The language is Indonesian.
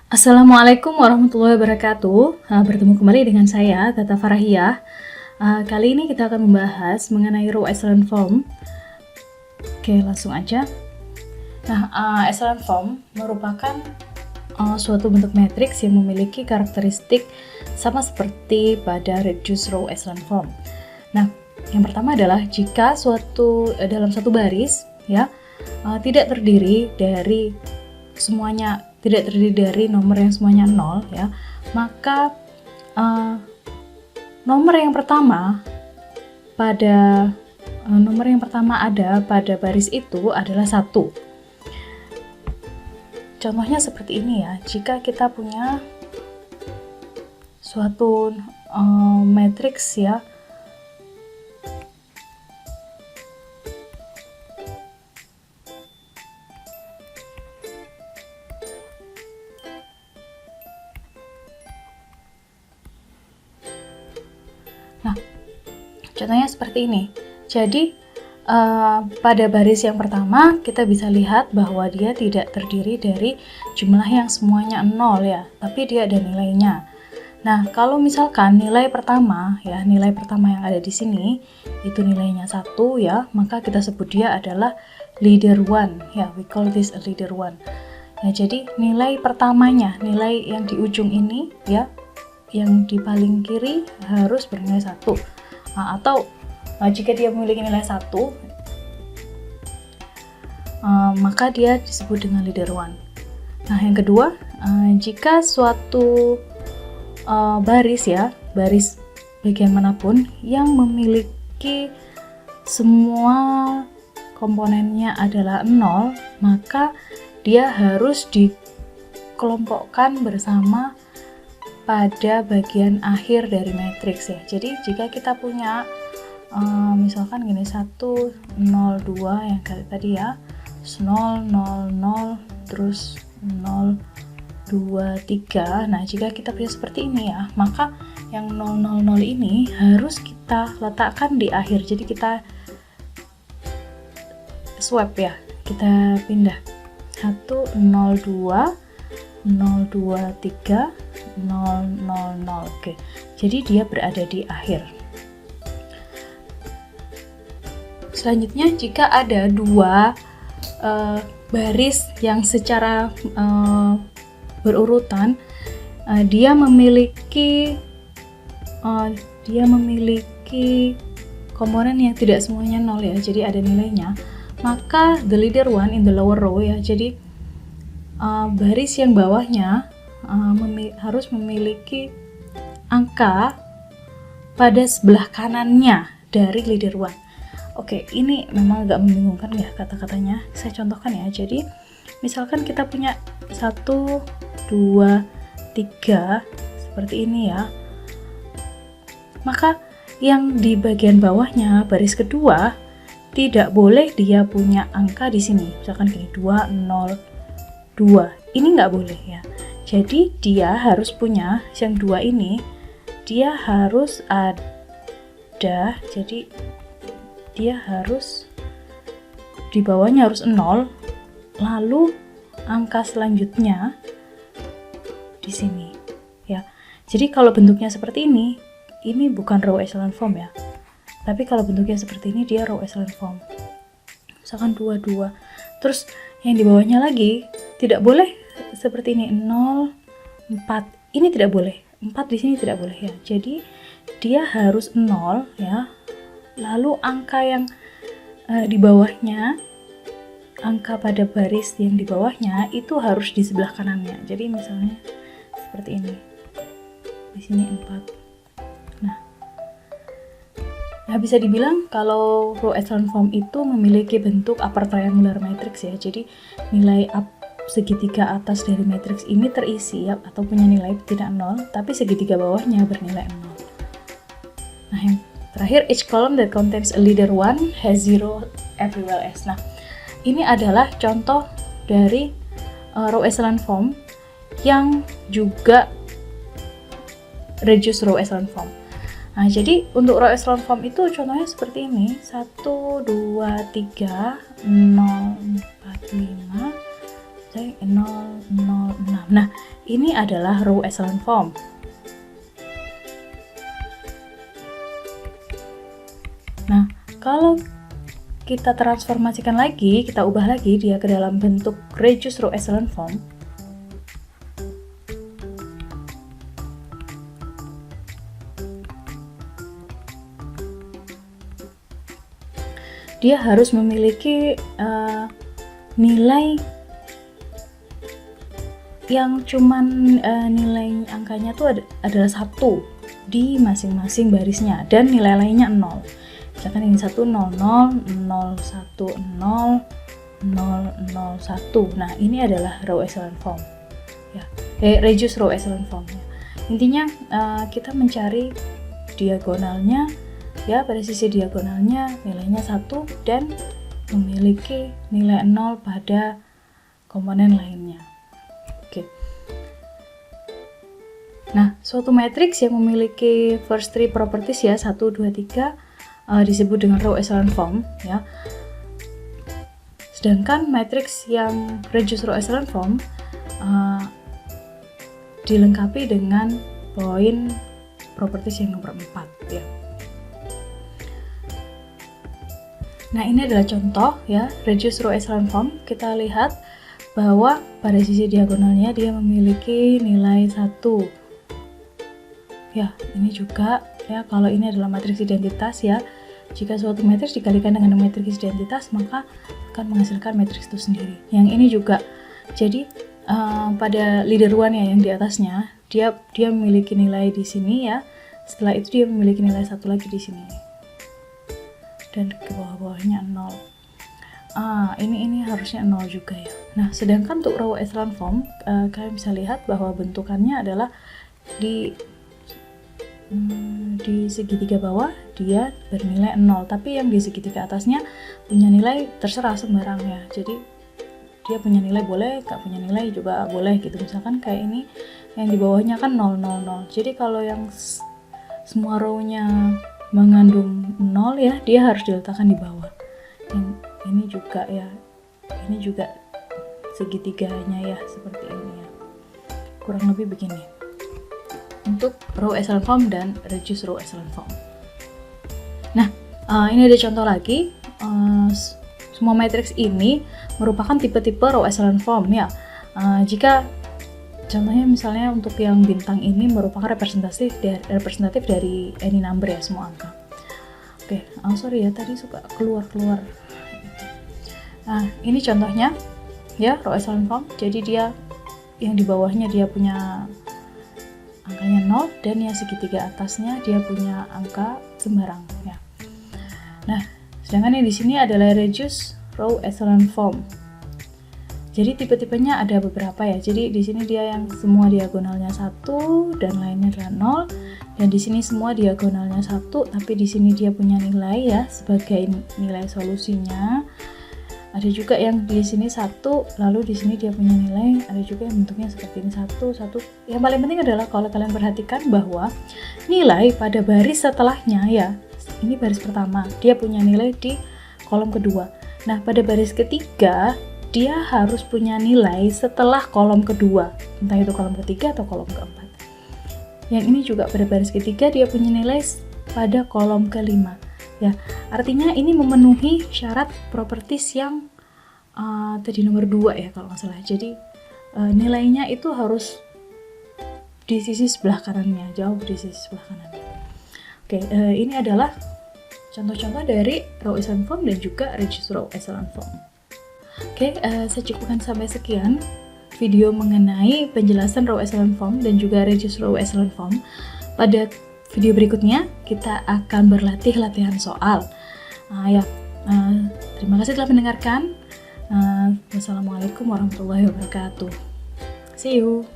Assalamualaikum warahmatullahi wabarakatuh. Bertemu kembali dengan saya, Tata Farahiyah. Kali ini kita akan membahas mengenai row echelon form. Oke, langsung aja. Echelon form merupakan suatu bentuk matriks yang memiliki karakteristik sama seperti pada reduced row echelon form. Nah, yang pertama adalah jika dalam satu baris tidak terdiri dari nomor yang semuanya 0 ya, maka nomor yang pertama ada pada baris itu adalah 1. Contohnya seperti ini ya, jika kita punya suatu matriks ya, contohnya seperti ini. Jadi pada baris yang pertama kita bisa lihat bahwa dia tidak terdiri dari jumlah yang semuanya 0 ya, tapi dia ada nilainya. Nah, kalau misalkan nilai pertama yang ada di sini itu nilainya 1 ya, maka kita sebut dia adalah leader 1 ya, we call this a leader 1. Nah, jadi nilai pertamanya, nilai yang di ujung ini ya, yang di paling kiri harus bernilai 1. Atau jika dia memiliki nilai 1, maka dia disebut dengan leader 1. Nah, yang kedua, jika suatu baris bagian manapun yang memiliki semua komponennya adalah 0, maka dia harus dikelompokkan bersama pada bagian akhir dari matriks ya. Jadi jika kita punya misalkan gini, 1, 0, 2 yang tadi ya, 0, 0, 0, terus 0, 2, 3. Nah, jika kita punya seperti ini ya, maka yang 0, 0, 0 ini harus kita letakkan di akhir. Jadi kita swap ya, kita pindah 1, 0, 2, 0, 2, 3, 0, 0, 0. Oke, jadi dia berada di akhir. Selanjutnya, jika ada dua baris yang secara berurutan, dia memiliki komponen yang tidak semuanya 0 ya, jadi ada nilainya, maka the leader 1 in the lower row ya, jadi baris yang bawahnya harus memiliki angka pada sebelah kanannya dari leader 1. Oke, ini memang agak membingungkan ya kata-katanya. Saya contohkan ya. Jadi, misalkan kita punya 1, 2, 3 seperti ini ya. Maka yang di bagian bawahnya, baris kedua, tidak boleh dia punya angka di sini. Misalkan gini, 2, 0, 2. Ini nggak boleh ya. Jadi dia harus punya yang 2 ini, dia harus ada, jadi dia harus di bawahnya harus 0, lalu angka selanjutnya di sini ya. Jadi kalau bentuknya seperti ini bukan row echelon form ya. Tapi kalau bentuknya seperti ini dia row echelon form. Misalkan 2, 2. Terus yang di bawahnya lagi tidak boleh seperti ini, 0, 4. Ini tidak boleh. 4 di sini tidak boleh ya. Jadi dia harus 0 ya. Lalu angka yang di bawahnya, angka pada baris yang di bawahnya itu harus di sebelah kanannya. Jadi misalnya seperti ini. Di sini 4. Nah, bisa dibilang kalau row echelon form itu memiliki bentuk upper triangular matrix ya. Jadi nilai segitiga atas dari matriks ini terisi ya, atau punya nilai tidak 0, tapi segitiga bawahnya bernilai 0. Nah, yang terakhir, each column that contains a leader 1 has 0 everywhere else. Nah, ini adalah contoh dari row echelon form yang juga reduced row echelon form. Nah, jadi untuk row echelon form itu contohnya seperti ini, 1, 2, 3, 0, 4, 5, 0, 0, 6. Nah, ini adalah row echelon form. Nah, kalau kita transformasikan lagi, kita ubah lagi dia ke dalam bentuk reduced row echelon form. Dia harus memiliki nilai yang cuman nilai angkanya tuh adalah 1 di masing-masing barisnya dan nilai lainnya 0. Misalkan ini 1 0 0 0 1 0 0 0 1. Nah, ini adalah row echelon form. Ya, reduced row echelon form. Intinya kita mencari diagonalnya, ya, pada sisi diagonalnya nilainya 1 dan memiliki nilai 0 pada komponen lainnya. Oke. Nah, suatu matriks yang memiliki first three properties, ya, 1 2 3, disebut dengan row echelon form, ya. Sedangkan matriks yang reduced row echelon form dilengkapi dengan poin properties yang nomor 4, ya. Nah, ini adalah contoh, ya, reduced row echelon form. Kita lihat bahwa pada sisi diagonalnya dia memiliki nilai 1. Ya, ini juga, ya, kalau ini adalah matriks identitas, ya. Jika suatu matriks dikalikan dengan matriks identitas, maka akan menghasilkan matriks itu sendiri. Yang ini juga. Jadi pada leader one, ya, yang di atasnya, dia memiliki nilai di sini, ya. Setelah itu dia memiliki nilai 1 lagi di sini. Dan ke bawah-bawahnya 0. Ini harusnya 0 juga, ya. Nah, sedangkan untuk row echelon form, kalian bisa lihat bahwa bentukannya adalah di segitiga bawah dia bernilai 0, tapi yang di segitiga atasnya punya nilai terserah sembarang, ya. Jadi dia punya nilai boleh, gak punya nilai juga boleh gitu. Misalkan kayak ini yang di bawahnya kan 0 0 0. Jadi kalau yang semua row-nya mengandung 0, ya, dia harus diletakkan di bawah. Yang ini juga, ya, ini juga segitiganya, ya, seperti ini, ya. Kurang lebih begini untuk row echelon form dan reduced row echelon form. Nah, ini ada contoh lagi. Semua matriks ini merupakan tipe-tipe row echelon form, ya. Jika contohnya misalnya untuk yang bintang ini merupakan representatif dari any number, ya, semua angka. Oke, sorry, ya, tadi suka keluar. Nah, ini contohnya, ya, row echelon form. Jadi dia yang di bawahnya dia punya angkanya 0 dan yang segitiga atasnya dia punya angka sembarang, ya. Nah, sedangkan yang di sini adalah reduced row echelon form. Jadi tipe-tipenya ada beberapa, ya. Jadi di sini dia yang semua diagonalnya 1 dan lainnya adalah 0, dan di sini semua diagonalnya 1 tapi di sini dia punya nilai, ya, sebagai nilai solusinya. Ada juga yang di sini 1 lalu di sini dia punya nilai. Ada juga yang bentuknya seperti ini 1 1. Yang paling penting adalah kalau kalian perhatikan bahwa nilai pada baris setelahnya, ya, ini baris pertama, dia punya nilai di kolom kedua. Nah, pada baris ketiga dia harus punya nilai setelah kolom kedua, entah itu kolom ketiga atau kolom keempat. Yang ini juga pada baris ketiga dia punya nilai pada kolom kelima, ya. Artinya ini memenuhi syarat properties yang tadi nomor 2, ya, kalau nggak salah. Jadi nilainya itu harus di sisi sebelah kanannya, jauh di sisi sebelah kanan. Oke, ini adalah contoh-contoh dari row echelon form dan juga reduced row echelon form. Oke, saya cukupkan sampai sekian video mengenai penjelasan row echelon form dan juga reduced row echelon form. Pada video berikutnya kita akan berlatih latihan soal. Terima kasih telah mendengarkan. Wassalamualaikum warahmatullahi wabarakatuh. See you.